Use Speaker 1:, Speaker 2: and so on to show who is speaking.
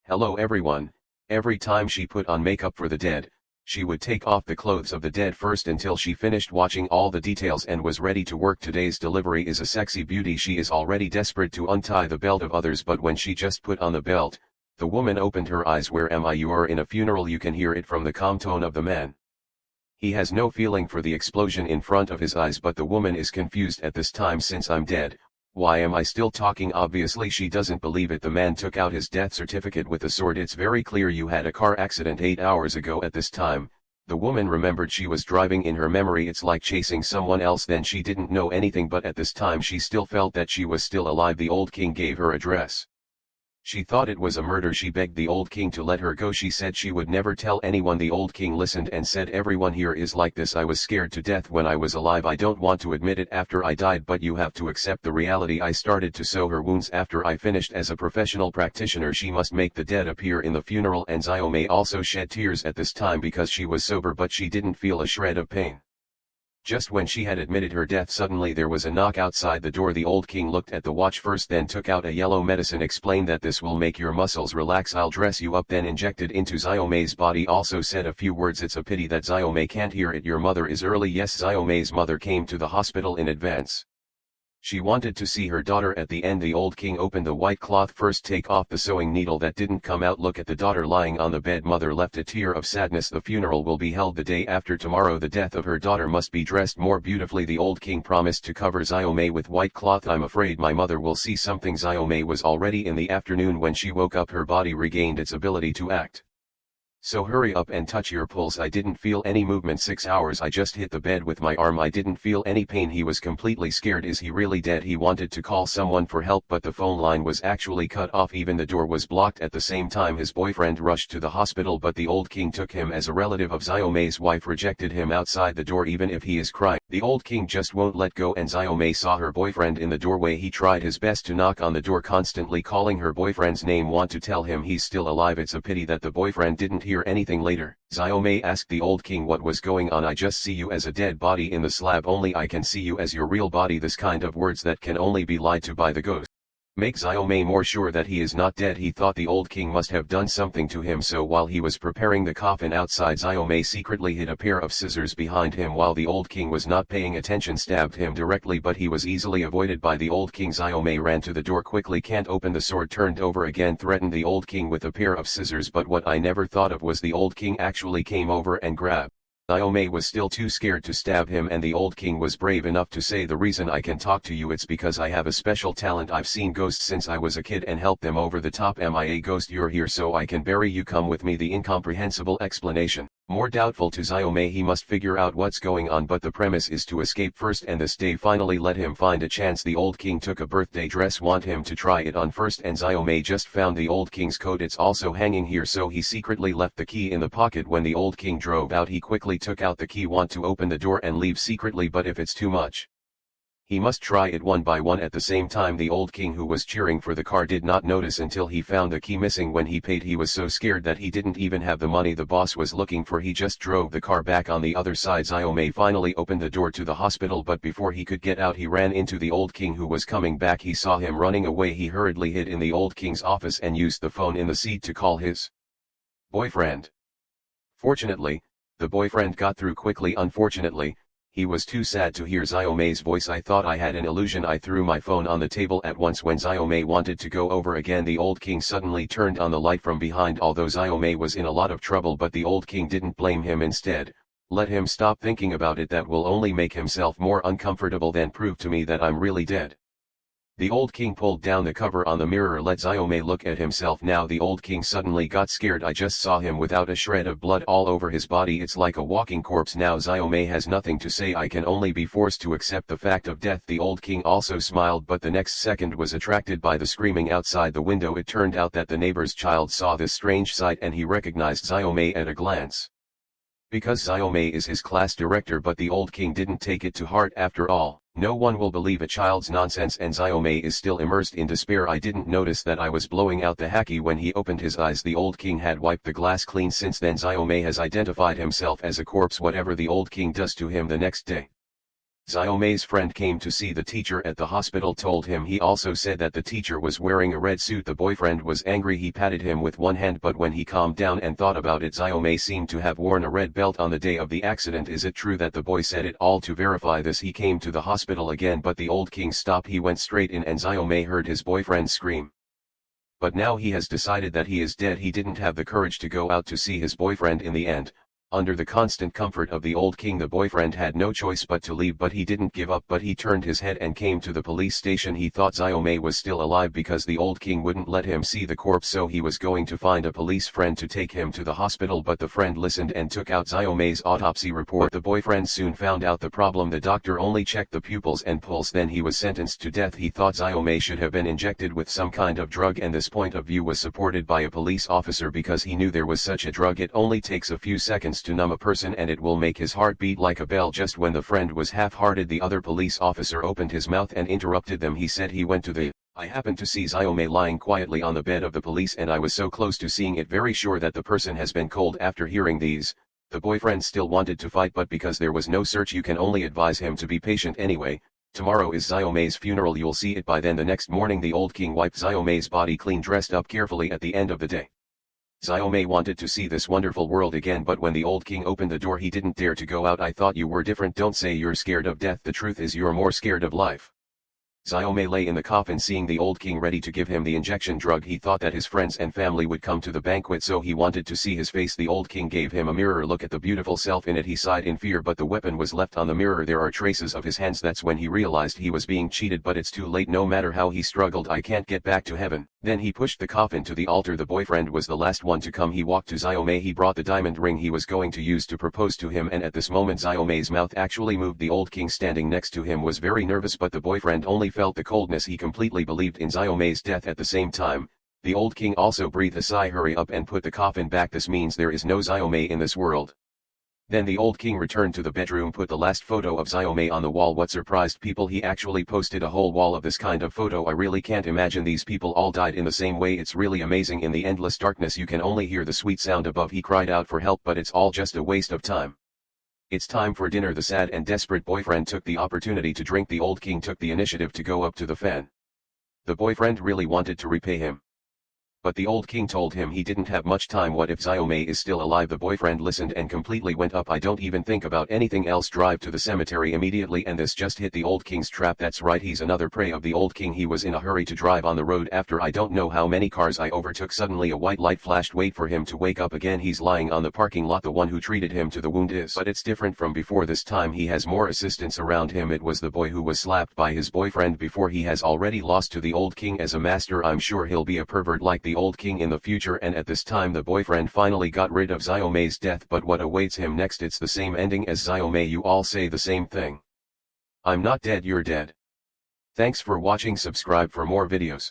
Speaker 1: Hello everyone. Every time she put on makeup for the dead, she would take off the clothes of the dead first until she finished watching all the details and was ready to work. Today's delivery is a sexy beauty. She is already desperate to untie the belt of others, but when she just put on the belt, the woman opened her eyes. Where am I? You are in a funeral. You can hear it from the calm tone of the man. He has no feeling for the explosion in front of his eyes, but the woman is confused at this time. Since I'm dead, why am I still talking? Obviously she doesn't believe it. The man took out his death certificate with a sword. It's very clear you had a car accident 8 hours ago. At this time, the woman remembered she was driving. In her memory it's like chasing someone else. Then she didn't know anything, but at this time she still felt that she was still alive. The old king gave her address. She thought it was a murder. She begged the old king to let her go. She said she would never tell anyone. The old king listened and said, everyone here is like this. I was scared to death when I was alive. I don't want to admit it after I died, but you have to accept the reality. I started to sew her wounds after I finished. As a professional practitioner, she must make the dead appear in the funeral. And Xiaomei also shed tears at this time because she was sober, but she didn't feel a shred of pain. Just when she had admitted her death, suddenly there was a knock outside the door. The old king looked at the watch first, then took out a yellow medicine, explained that this will make your muscles relax. I'll dress you up. Then injected into Xiaomei's body. Also said a few words. It's a pity that Xiaomei can't hear it. Your mother is early. Yes, Xiaomei's mother came to the hospital in advance. She wanted to see her daughter at the end. The old king opened the white cloth first. Take off the sewing needle that didn't come out. Look at the daughter lying on the bed. Mother left a tear of sadness. The funeral will be held the day after tomorrow. The death of her daughter must be dressed more beautifully. The old king promised to cover Xiaomei with white cloth. I'm afraid my mother will see something. Xiaomei was already in the afternoon when she woke up. Her body regained its ability to act. So hurry up and touch your pulse. I didn't feel any movement. 6 hours. I just hit the bed with my arm. I didn't feel any pain. He was completely scared. Is he really dead? He wanted to call someone for help, but the phone line was actually cut off. Even the door was blocked. At the same time his boyfriend rushed to the hospital, but the old king took him as a relative of Xiaomei's wife. Rejected him outside the door even if he is crying. The old king just won't let go, and Xiaomei saw her boyfriend in the doorway. He tried his best to knock on the door, constantly calling her boyfriend's name. Want to tell him he's still alive. It's a pity that the boyfriend didn't hear anything. Later, Xiaomei asked the old king what was going on. I just see you as a dead body in the slab. Only I can see you as your real body. This kind of words that can only be lied to by the ghost make Xiaomei more sure that he is not dead. He thought the old king must have done something to him, so while he was preparing the coffin outside, Xiaomei secretly hid a pair of scissors behind him. While the old king was not paying attention, stabbed him directly, but he was easily avoided by the old king. Xiaomei ran to the door quickly. Can't open. The sword turned over again, threatened the old king with a pair of scissors, but what I never thought of was the old king actually came over and grabbed. Xiaomei was still too scared to stab him, and the old king was brave enough to say, the reason I can talk to you, it's because I have a special talent. I've seen ghosts since I was a kid and helped them over the top. Am I a ghost? You're here so I can bury you. Come with me. The incomprehensible explanation. More doubtful to Xiaomei. He must figure out what's going on, but the premise is to escape first, and this day finally let him find a chance. The old king took a birthday dress, want him to try it on first, and Xiaomei just found the old king's coat. It's also hanging here, so he secretly left the key in the pocket. When the old king drove out, he quickly took out the key, want to open the door and leave secretly, but if it's too much, he must try it one by one. At the same time, the old king, who was cheering for the car, did not notice until he found the key missing. When he paid, he was so scared that he didn't even have the money the boss was looking for. He just drove the car back. On the other side, Xiaomei finally opened the door to the hospital, but before he could get out, he ran into the old king, who was coming back. He saw him running away. He hurriedly hid in the old king's office and used the phone in the seat to call his boyfriend. Fortunately, the boyfriend got through quickly. Unfortunately, he was too sad to hear Xiaomei's voice. I thought I had an illusion. I threw my phone on the table at once. When Xiaomei wanted to go over again, the old king suddenly turned on the light from behind. Although Xiaomei was in a lot of trouble, but the old king didn't blame him. Instead, let him stop thinking about it. That will only make himself more uncomfortable. Then prove to me that I'm really dead. The old king pulled down the cover on the mirror. Let Xiaomei look at himself now. The old king suddenly got scared. I just saw him without a shred of blood all over his body. It's like a walking corpse now. Xiaomei has nothing to say. I can only be forced to accept the fact of death. The old king also smiled, but the next second was attracted by the screaming outside the window. It turned out that the neighbor's child saw this strange sight, and he recognized Xiaomei at a glance, because Xiaomei is his class director. But the old king didn't take it to heart. After all, no one will believe a child's nonsense, and Xiaomei is still immersed in despair. I didn't notice that I was blowing out the haki. When he opened his eyes, the old king had wiped the glass clean. Since then, Xiaomei has identified himself as a corpse. Whatever the old king does to him the next day, Xiaomei's friend came to see the teacher at the hospital, told him he also said that the teacher was wearing a red suit. The boyfriend was angry, he patted him with one hand, but when he calmed down and thought about it, Xiaomei seemed to have worn a red belt on the day of the accident. Is it true that the boy said it? All to verify this he came to the hospital again, but the old king stopped. He went straight in and Xiaomei heard his boyfriend scream. But now he has decided that he is dead. He didn't have the courage to go out to see his boyfriend in the end. Under the constant comfort of the old king, the boyfriend had no choice but to leave, but he didn't give up, but he turned his head and came to the police station. He thought Xiaomei was still alive because the old king wouldn't let him see the corpse, so he was going to find a police friend to take him to the hospital, but the friend listened and took out Xiaomei's autopsy report. The boyfriend soon found out the problem. The doctor only checked the pupils and pulse, then he was sentenced to death. He thought Xiaomei should have been injected with some kind of drug, and this point of view was supported by a police officer because he knew there was such a drug. It only takes a few seconds to numb a person and it will make his heart beat like a bell. Just when the friend was half-hearted, the other police officer opened his mouth and interrupted them. He said he went to the I happened to see Xiaomei lying quietly on the bed of the police and I was so close to seeing it, very sure that the person has been cold. After hearing these, the boyfriend still wanted to fight, but because there was no search, you can only advise him to be patient. Anyway, tomorrow is Xiaomei's funeral, you'll see it by then. The next morning the old king wiped Xiaomei's body clean, dressed up carefully. At the end of the day, Xiaomei wanted to see this wonderful world again, but when the old king opened the door he didn't dare to go out. I thought you were different. Don't say you're scared of death, the truth is you're more scared of life. Xiaomei lay in the coffin. Seeing the old king ready to give him the injection drug, he thought that his friends and family would come to the banquet, so he wanted to see his face. The old king gave him a mirror. Look at the beautiful self in it. He sighed in fear, but the weapon was left on the mirror. There are traces of his hands. That's when he realized he was being cheated, but it's too late. No matter how he struggled, I can't get back to heaven. Then he pushed the coffin to the altar. The boyfriend was the last one to come. He walked to Xiaomei. He brought the diamond ring he was going to use to propose to him, and at this moment Xiaomei's mouth actually moved. The old king standing next to him was very nervous, but the boyfriend only felt the coldness. He completely believed in Xiaomei's death. At the same time, the old king also breathed a sigh. Hurry up and put the coffin back. This means there is no Xiaomei in this world. Then the old king returned to the bedroom, put the last photo of Xiaomei on the wall. What surprised people, he actually posted a whole wall of this kind of photo. I really can't imagine these people all died in the same way. It's really amazing. In the endless darkness you can only hear the sweet sound above. He cried out for help, but it's all just a waste of time. It's time for dinner. The sad and desperate boyfriend took the opportunity to drink. The old king took the initiative to go up to the fan. The boyfriend really wanted to repay him, but the old king told him he didn't have much time. What if Xiaomei is still alive? The boyfriend listened and completely went up. I don't even think about anything else. Drive to the cemetery immediately. And this just hit the old king's trap. That's right, he's another prey of the old king. He was in a hurry to drive on the road. After I don't know how many cars I overtook, suddenly a white light flashed. Wait for him to wake up again. He's lying on the parking lot. The one who treated him to the wound is, but it's different from before. This time he has more assistants around him. It was the boy who was slapped by his boyfriend before. He has already lost to the old king as a master. I'm sure he'll be a pervert like the old king in the future. And at this time the boyfriend finally got rid of Xiaomei's death. But what awaits him next? It's the same ending as Xiaomei. You all say the same thing. I'm not dead, you're dead. Thanks for watching. Subscribe for more videos.